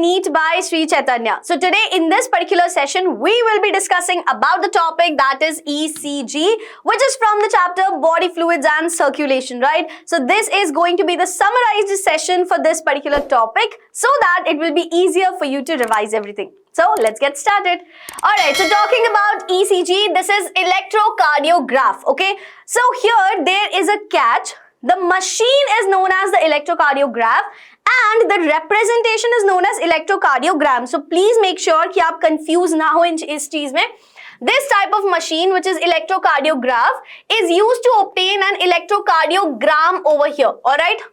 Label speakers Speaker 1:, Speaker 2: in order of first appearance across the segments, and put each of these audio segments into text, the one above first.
Speaker 1: NEET by Sri Chaitanya. So today in this particular session, we will be discussing about the topic that is ECG, which is from the chapter Body Fluids and Circulation, right? So this is going to be the summarized session for this particular topic so that it will be easier for you to revise everything. So let's get started. Alright, so talking about ECG, this is electrocardiograph, okay? So here there is a catch. The machine is known as the electrocardiograph and the representation is known as electrocardiogram. So please make sure कि आप confuse ना हो इस चीज में. This type of machine, which is electrocardiograph, is used to obtain an electrocardiogram over here. Alright?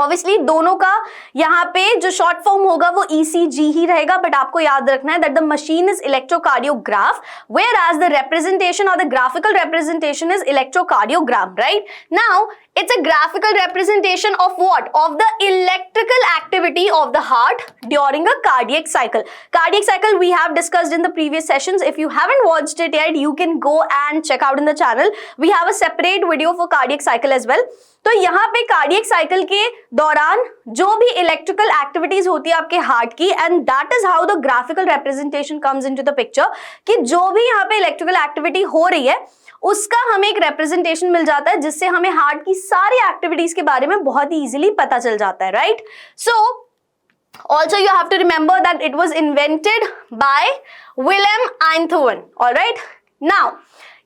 Speaker 1: Obviously दोनों का यहाँ पे जो शॉर्ट फॉर्म होगा वो ECG ही रहेगा, बट आपको याद रखना है that the machine is electrocardiograph, whereas the representation or the graphical representation is electrocardiogram, right? Now it's a graphical representation of what? Of the electrical activity of the heart during a cardiac cycle. Cardiac cycle we have discussed in the previous sessions. If you haven't watched it yet, you can go and check out in the channel. We have a separate video for cardiac cycle as well. तो यहाँ पे cardiac cycle के दौरान जो भी electrical activities होती है आपके हार्ट की, and that is how the graphical representation comes into the picture, कि जो भी यहाँ पे इलेक्ट्रिकल एक्टिविटी हो रही है उसका हमें एक रिप्रेजेंटेशन मिल जाता है, जिससे हमें हार्ट की सारी एक्टिविटीज के बारे में बहुत ही इजीली पता चल जाता है, right? So also you have to remember that it was invented by Wilhelm Einthoven. All right, now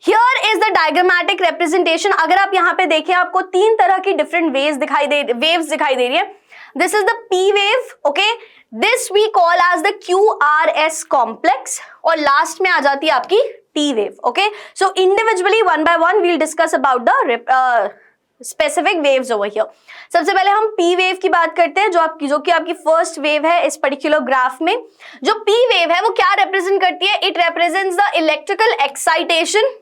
Speaker 1: here is the diagrammatic representation. अगर आप यहाँ पे देखें आपको तीन तरह की different waves दिखाई दे रही है. This is the P wave, okay? This we call as the QRS complex और last में आ जाती है आपकी T wave, okay? So individually one by one we'll discuss about the specific waves over here. सबसे पहले हम पी वेव की बात करते हैं, जो कि आपकी फर्स्ट वेव है इस पर्टिकुलर ग्राफ में. जो पी वेव है वो क्या रिप्रेजेंट करती है? It represents the electrical excitation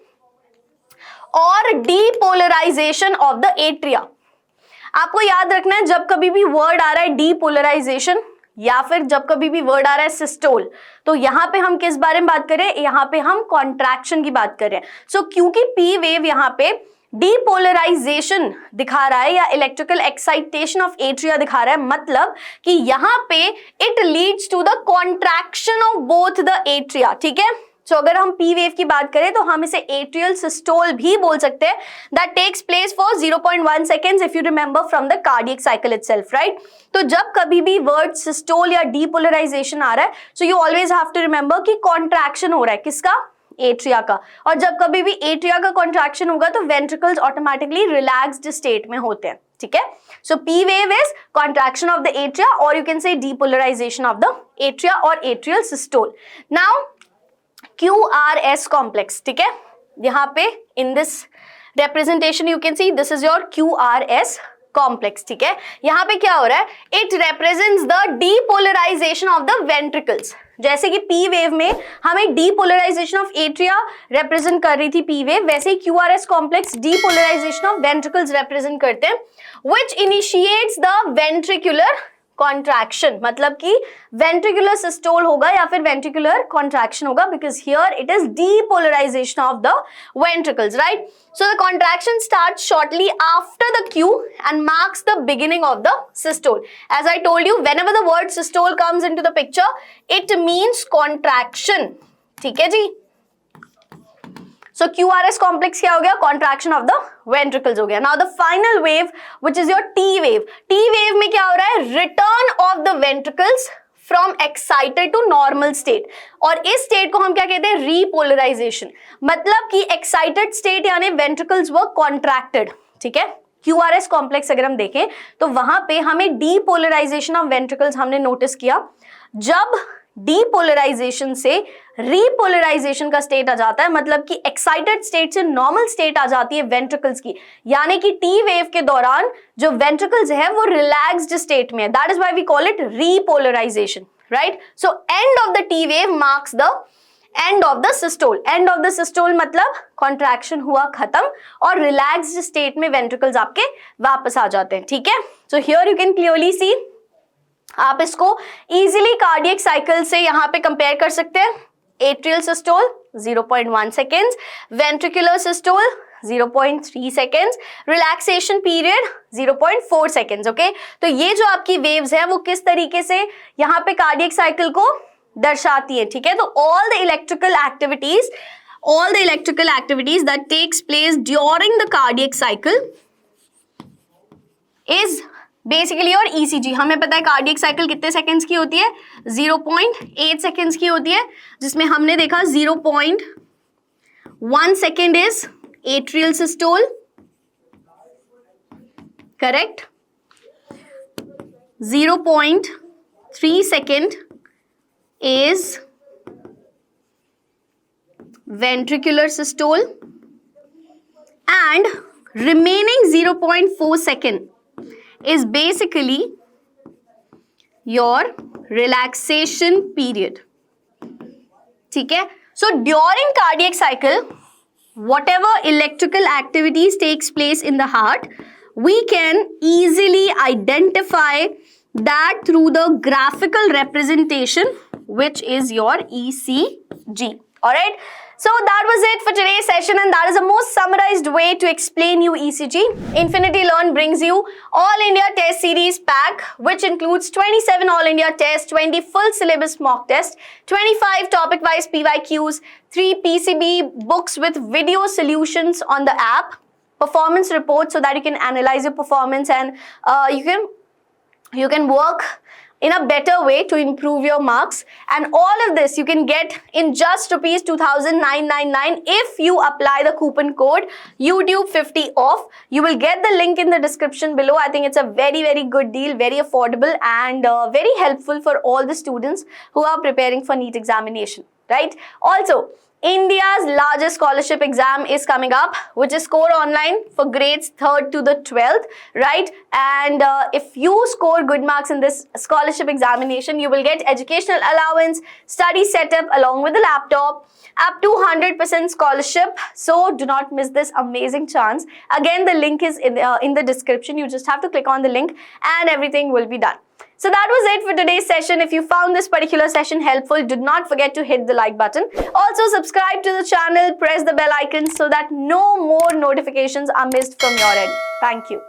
Speaker 1: और डीपोलराइजेशन ऑफ द एट्रिया. आपको याद रखना है जब कभी भी वर्ड आ रहा है डीपोलराइजेशन या फिर जब कभी भी वर्ड आ रहा है सिस्टोल, तो यहाँ पे हम किस बारे में बात कर रहे हैं? यहाँ पे हम कॉन्ट्रैक्शन की बात कर रहे हैं. सो क्योंकि पी वेव यहाँ पे डीपोलराइजेशन दिखा रहा है या इलेक्ट्रिकल एक्साइटेशन ऑफ एट्रिया दिखा रहा है, मतलब कि यहाँ पे it leads to the contraction of both the atria. ठीक है, तो अगर हम पी वेव की बात करें तो हम इसे एट्रियल सिस्टोल भी बोल सकते हैं. That takes place for 0.1 seconds if you remember from the cardiac cycle itself, right? तो जब कभी भी वर्ड सिस्टोल या डीपोलराइजेशन आ रहा है, so you always have to remember कि कॉन्ट्रैक्शन हो रहा है किसका? एट्रिया का. और जब कभी भी एट्रिया का कॉन्ट्रैक्शन होगा तो वेंट्रिकल्स ऑटोमेटिकली रिलैक्स्ड स्टेट में होते हैं. ठीक है, so P wave is contraction of the atria और you can say depolarisation of the atria और atrial systole. Now QRS complex, ठीक है, यहाँ पे in this representation you can see this is your QRS complex. ठीक है, यहाँ पे क्या हो रहा है? It represents the depolarization of the ventricles. जैसे कि P वेव में हमें depolarization of atria represent कर रही थी P वेव, वैसे ही QRS complex depolarization of ventricles represent करते हैं, which initiates the ventricular contraction. मतलब कि वेंट्रिकुलर सिस्टोल होगा या फिर वेंट्रिकुलर कॉन्ट्रैक्शन होगा, because here it is depolarization of the ventricles, right? So the contraction start shortly after the Q and marks the beginning of the systole. As I told you, whenever the word systole comes into the picture it means contraction. ठीक है जी. So QRS complex क्या हो गया? Contraction of the ventricles हो गया. Now the final wave, which is your T wave. T wave में क्या हो रहा है? Return of the ventricles from excited to normal state. और इस state को हम क्या कहते हैं? Repolarization. मतलब कि excited state यानी ventricles were contracted. ठीक है? QRS complex अगर हम देखें तो वहां पे हमें depolarization of ventricles हमने नोटिस किया. जब डीपोलराइजेशन से रीपोलराइजेशन का स्टेट आ जाता है, मतलब कि एक्साइटेड स्टेट से नॉर्मल स्टेट आ जाती है वेंट्रिकल्स की, यानी कि टी वेव के दौरान जो वेंट्रिकल्स है वो रिलैक्स्ड स्टेट में है. That is why we call it repolarization, right? So end of the T wave marks the end of the systole. End of the systole मतलब कॉन्ट्रैक्शन हुआ खत्म और रिलैक्स्ड स्टेट में वेंट्रिकल्स आपके वापस आ जाते हैं. ठीक है, so here you can clearly see, आप इसको इजीली कार्डियक साइकिल से यहाँ पे कंपेयर कर सकते हैं. Atrial systole 0.1 seconds, ventricular systole 0.3 seconds, relaxation period 0.4 seconds. Okay, तो ये जो आपकी waves है वो किस तरीके से यहाँ पे cardiac cycle को दर्शाती है, ठीक है? तो all the electrical activities that takes place during the cardiac cycle is basically your ECG. हमें पता है कार्डियक साइकिल कितने सेकंड्स की होती है, 0.8 सेकंड्स की होती है, जिसमें हमने देखा 0.1 second is atrial systole, correct, 0.3 second is ventricular systole, and remaining 0.4 second is basically your relaxation period. ठीक है? So during cardiac cycle, whatever electrical activities takes place in the heart, we can easily identify that through the graphical representation, which is your ECG. Alright? So that was it for today's session, and that is the most summarized way to explain you ECG. Infinity Learn brings you All India Test Series pack, which includes 27 All India tests, 20 full syllabus mock tests, 25 topic-wise PYQs, 3 PCB books with video solutions on the app, performance reports so that you can analyze your performance, and you can work in a better way to improve your marks. And all of this you can get in just rupees 2,999 if you apply the coupon code YouTube50 off. You will get the link in the description below. I think it's a very, very good deal, very affordable, and very helpful for all the students who are preparing for NEET examination, right? Also, India's largest scholarship exam is coming up, which is Score Online for grades 3rd to the 12th, right? And if you score good marks in this scholarship examination, you will get educational allowance, study setup along with the laptop, up to 100% scholarship. So do not miss this amazing chance. Again, the link is in the description. You just have to click on the link and everything will be done. So that was it for today's session. If you found this particular session helpful, do not forget to hit the like button. Also subscribe to the channel, press the bell icon so that no more notifications are missed from your end. Thank you.